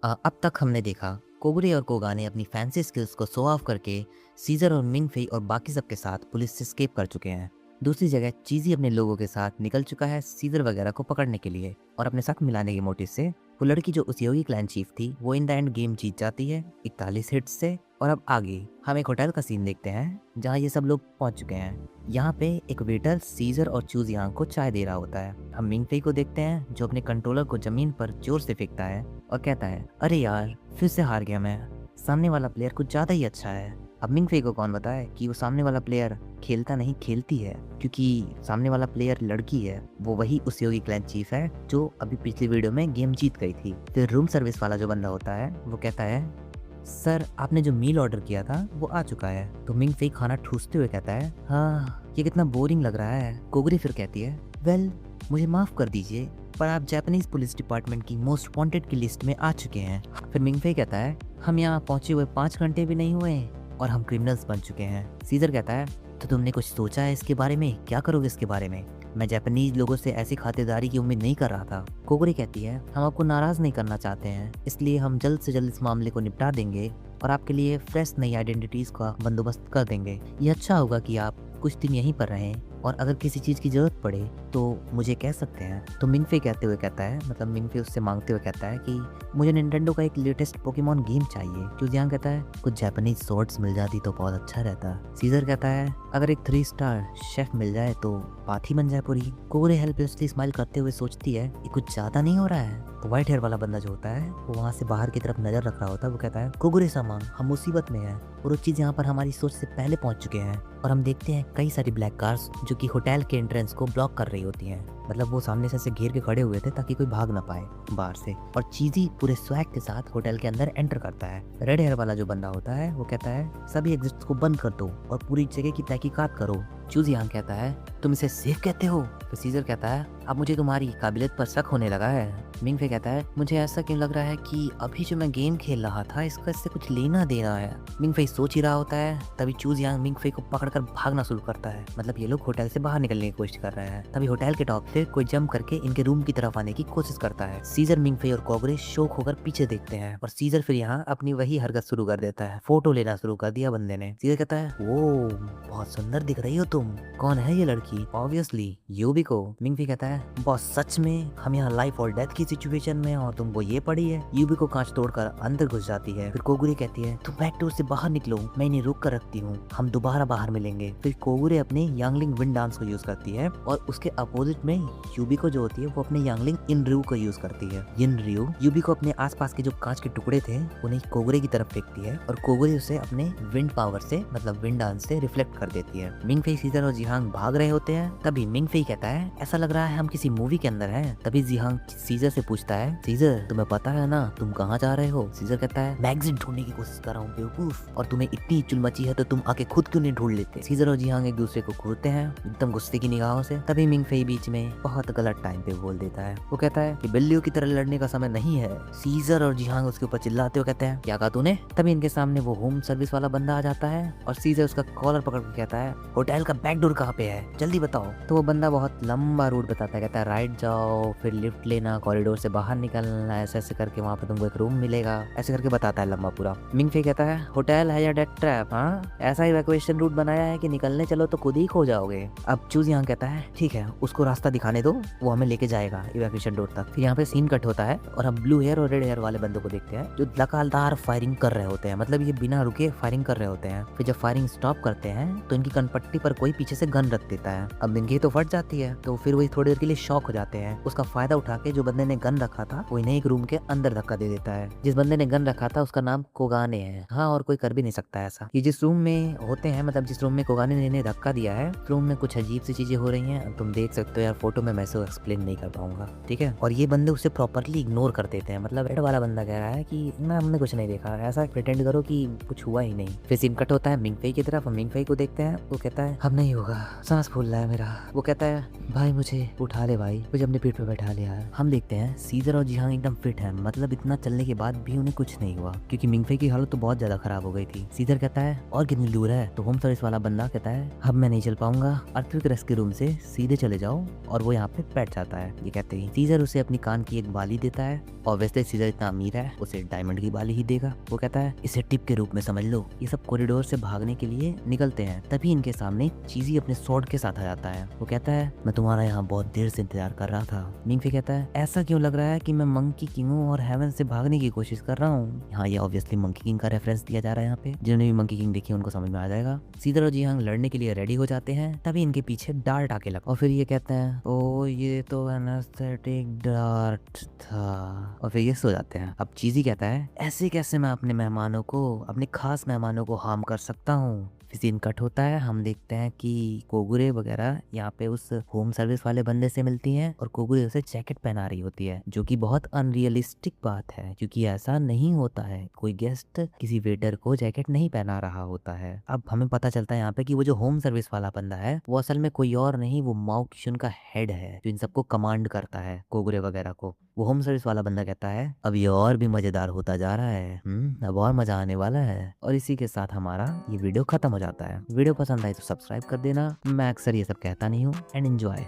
अब तक हमने देखा कोगरे और कोगाने अपनी फैंसी स्किल्स को शो ऑफ करके सीजर और मिंग फेई और बाकी सबके साथ पुलिस से स्केप कर चुके हैं। दूसरी जगह चीजी अपने लोगों के साथ निकल चुका है सीजर वगैरह को पकड़ने के लिए और अपने साथ मिलाने के मोटिव से वो लड़की जो उस योगी क्लैन चीफ थी वो इन द एंड गेम जीत जाती है 41 हिट्स से। और अब आगे हम एक होटल का सीन देखते हैं जहाँ ये सब लोग पहुंच चुके हैं। यहाँ पे एक वेटर सीजर और चूज यांग को चाय दे रहा होता है। हम मिंग फेई को देखते हैं जो अपने कंट्रोलर को जमीन पर जोर से फेंकता है और कहता है, अरे यार फिर से हार गया मैं, सामने वाला प्लेयर कुछ ज्यादा ही अच्छा है। अब मिंग फेई को कौन बताए कि वो सामने वाला प्लेयर खेलता नहीं खेलती है, क्योंकि सामने वाला प्लेयर लड़की है, वो वही उस योगी क्लैन चीफ है जो अभी पिछली वीडियो में गेम जीत गई थी। फिर रूम सर्विस वाला जो बंदा होता है वो कहता है, सर आपने जो मील ऑर्डर किया था वो आ चुका है। तो मिंग फेई खाना ठूसते हुए कहता है, हाँ ये कितना बोरिंग लग रहा है। कोगरी फिर कहती है, वेल मुझे माफ कर दीजिए पर आप जापानीज पुलिस डिपार्टमेंट की मोस्ट वांटेड की लिस्ट में आ चुके हैं। फिर मिंग फेई कहता है, हम यहाँ पहुंचे हुए 5 घंटे भी नहीं हुए और हम क्रिमिनल्स बन चुके हैं। सीजर कहता है, तो तुमने कुछ सोचा है इसके बारे में, क्या करोगे इसके बारे में? मैं जापानीज लोगों से ऐसी खातिरदारी की उम्मीद नहीं कर रहा था। कोगरी कहती है, हम आपको नाराज नहीं करना चाहते हैं, इसलिए हम जल्द से जल्द इस मामले को निपटा देंगे और आपके लिए फ्रेश नई आइडेंटिटीज का बंदोबस्त कर देंगे। ये अच्छा होगा कि आप कुछ दिन यहीं पर रहें और अगर किसी चीज की जरूरत पड़े तो मुझे कह सकते हैं। तो मिंग फेई कहते हुए कहता है, मतलब मिंग फेई उससे मांगते हुए कहता है कि मुझे निंटेंडो का एक लेटेस्ट पोकेमॉन गेम चाहिए। चूजियांग कहता है, कुछ जापानीज स्वॉर्ड्स मिल जाती तो बहुत अच्छा रहता। सीजर कहता है, अगर एक 3 स्टार शेफ मिल जाए तो बात ही बन जाए पूरी। कोगरे हेल्पलेसली स्माइल करते हुए सोचती है, ये कुछ ज्यादा नहीं हो रहा है? तो व्हाइट हेयर वाला बंदा जो होता है वो वहाँ से बाहर की तरफ नजर रख रहा होता है। वो कहता है, कोगरे सामान हम मुसीबत में हैं और वो चीज यहाँ पर हमारी सोच से पहले पहुंच चुके हैं। और हम देखते हैं कई सारी ब्लैक कार्स जो कि होटल के एंट्रेंस को ब्लॉक कर रही होती हैं। मतलब वो सामने से घेर के खड़े हुए थे ताकि कोई भाग ना पाए बाहर से। और चीजी पूरे स्वैग के साथ होटल के अंदर एंटर करता है। रेड हेयर वाला जो बंदा होता है वो कहता है, सभी एग्जिट्स को बंद कर दो और पूरी जगह की तहकीकात करो। चूजियांग कहता है, तुम इसे सेफ कहते हो? तो सीजर कहता है, अब मुझे तुम्हारी काबिलियत पर शक होने लगा है। मिंग फेई कहता है, मुझे ऐसा क्यों लग रहा है कि अभी जो मैं गेम खेल रहा था इसका इससे कुछ लेना देना है। मिंग फेई सोच ही रहा होता है, तभी चूजियांग मिंग फेई को पकड़कर भागना शुरू करता है। मतलब ये लोग होटल से बाहर निकलने की कोशिश कर रहे हैं। तभी होटल के टॉप से कोई जंप करके इनके रूम की तरफ आने की कोशिश करता है। सीजर, मिंग फेई और कोगरे शौक होकर पीछे देखते हैं और सीजर फिर यहाँ अपनी वही हरकत शुरू कर देता है। फोटो लेना शुरू कर दिया बंदे ने। सीजर कहता है, वो बहुत सुंदर दिख रही हो तुम, कौन है ये लड़की? ऑब्वियसली यूबिको। मिंग फेई कहता है, बॉस सच में हम यहाँ लाइफ और डेथ की सिचुएशन में और तुमको ये पड़ी है? यूबिको कांच तोड़कर अंदर घुस जाती है। फिर कोगुरे कहती है, तुम बैक डोर से बाहर निकलो, मैं इन्हें रोक कर रखती हूँ, हम दोबारा बाहर मिलेंगे। फिर कोगुरे अपने यांगलिंग विंड डांस को यूज करती है और उसके अपोजिट में यूबिको जो होती है वो अपने यांगलिंग इनरियो को यूज करती है। इनरियो यूबिको अपने आसपास के जो कांच के टुकड़े थे उन्हें कोगुरे की तरफ फेंकती है और कोगुरे उसे अपने विंड पावर से मतलब विंड डांस से रिफ्लेक्ट कर देती है। मिंग फेई, सीजर और जिहांग भाग रहे होते हैं। तभी मिंग फेई कहता है, ऐसा लग रहा है हम किसी मूवी के अंदर हैं। तभी जिहांग सीजर से पूछता है, सीजर तुम्हें पता है ना तुम कहाँ जा रहे हो? सीजर कहता है, मैगजीन ढूंढने की कोशिश कर रहा हूँ बेवकूफ, और तुम्हें इतनी चुल मची है तो तुम आके खुद क्यों नहीं ढूंढ लेते? सीजर और जिहांग एक दूसरे को घूरते हैं एकदम गुस्से की निगाहों से। तभी मिंग फेई बीच में बहुत गलत टाइम पे बोल देता है। वो कहता है कि बिल्लियों की तरह लड़ने का समय नहीं है। सीजर और जिहांग उसके ऊपर चिल्लाते हुए कहते हैं, क्या कहा तूने? तभी इनके सामने वो होम सर्विस वाला बंदा आ जाता है और सीजर उसका कॉलर पकड़ के कहता है, होटल का बैक डोर कहाँ पे है, जल्दी बताओ। तो वो बंदा बहुत लंबा रूट बताता है, कहता है राइट जाओ, फिर लिफ्ट लेना, कॉरिडोर से बाहर निकलना, ऐसे ऐसे करके वहाँ पे तुमको एक रूम मिलेगा, ऐसे करके बताता है लंबा पूरा। मिंग फेई कहता है, होटल है या डेथ ट्रैप? हाँ, ऐसा इवैक्यूएशन रूट बनाया है कि निकलने चलो तो खुद ही खो जाओगे। अब चूज यहाँ कहता है, ठीक है उसको रास्ता दिखाने दो, वो हमें लेके जाएगा इवैक्यूएशन डोर तक। फिर यहाँ पे सीन कट होता है और हम ब्लू हेयर और रेड हेयर वाले बंदों को देखते हैं जो लगातार फायरिंग कर रहे होते हैं। मतलब ये बिना रुके फायरिंग कर रहे होते हैं। फिर जब फायरिंग स्टॉप करते हैं तो इनकी कनपट्टी पर कोई पीछे से गन रख देता है। अब इनकी तो फट जाती है तो फिर वही थोड़ी देर के लिए शॉक हो जाते हैं। उसका फायदा उठा के जो बंदे ने गन रखा था वो इन्हें एक रूम के अंदर धक्का दे देता है। जिस बंदे ने गन रखा था उसका नाम कोगाने है। हाँ, और कोई कर भी नहीं सकता ऐसा। ये जिस रूम में होते हैं, मतलब जिस रूम में कोगाने ने इन्हें धक्का दिया है, रूम में कुछ अजीब सी चीजें हो रही हैं। तुम देख सकते हो यार फोटो में, मैं इसे एक्सप्लेन नहीं कर पाऊंगा, ठीक है। और ये बंदे उसे प्रॉपरली इग्नोर कर देते हैं। मतलब रेड वाला बंदा कह रहा है कि ना हमने कुछ नहीं देखा, ऐसा प्रिटेंड करो कि कुछ हुआ ही नहीं। फिर सीन कट होता है मिंग फेई की तरफ। मिंग फेई को देखते हैं, वो कहता है, अब नहीं होगा, सांस फूल रहा है मेरा। वो कहता है, भाई मुझे उठा ले भाई, मुझे अपने पीठ पे बैठा लिया है। हम देखते हैं सीजर और जिहांग एकदम फिट है, मतलब इतना चलने के बाद भी उन्हें कुछ नहीं हुआ क्योंकि मिंग फेई की हालत तो बहुत ज्यादा खराब हो गई थी। सीजर कहता है, और कितनी दूर है? तो होम सर्विस वाला बंदा कहता है, अब मैं नहीं चल पाऊंगा, अर्थविक रेस्क्यू रूम से सीधे चले जाओ और और वो यहाँ पे बैठ जाता है। ये कहते ही सीजर उसे अपनी कान की एक बाली देता है। ऑब्वियसली सीजर इतना अमीर है, उसे डायमंड की बाली ही देगा। वो कहता है इसे टिप के रूप में समझ लो। ये सब कॉरिडोर से भागने के लिए निकलते हैं, तभी इनके सामने चीजी अपने स्वॉर्ड के साथ आ जाता है। वो कहता है मैं तुम्हारा यहाँ बहुत देर से इंतजार कर रहा था। मिंगफे कहता है ऐसा क्यों लग रहा है कि मैं मंकी किंग हूँ और हेवन से भागने की कोशिश कर रहा हूँ। हाँ, ये ऑब्वियसली मंकी किंग का रेफरेंस दिया जा रहा है यहाँ पे। जिन्होंने भी मंकी किंग देखी उनको समझ में आ जाएगा। सीजर और जीहांग लड़ने के लिए रेडी हो जाते हैं, तभी इनके पीछे डार्ट आके लगा और फिर ये कहते हैं ओ ये तो एनेस्थेटिक डार्ट था, और फिर ये सो जाते हैं। अब चीजी कहता है ऐसे कैसे मैं अपने मेहमानों को, अपने खास मेहमानों को हार्म कर सकता हूँ। फिर सीन कट होता है, हम देखते हैं कि कोगुरे वगैरह यहाँ पे उस होम सर्विस वाले बंदे से मिलती हैं और कोगुरे उसे जैकेट पहना रही होती है, जो कि बहुत अनरियलिस्टिक बात है क्योंकि ऐसा नहीं होता है। कोई गेस्ट किसी वेटर को जैकेट नहीं पहना रहा होता है। अब हमें पता चलता है यहाँ पे कि वो जो होम सर्विस वाला बंदा है वो असल में कोई और नहीं, वो माओ किशुन का हेड है जो इन सबको कमांड करता है, कोगुरे वगैरह को। वो होम सर्विस वाला बंदा कहता है अब ये और भी मजेदार होता जा रहा है, अब और मजा आने वाला है। और इसी के साथ हमारा ये वीडियो खत्म हो जाता है। वीडियो पसंद आई तो सब्सक्राइब कर देना, मैं अक्सर ये सब कहता नहीं हूँ। And enjoy.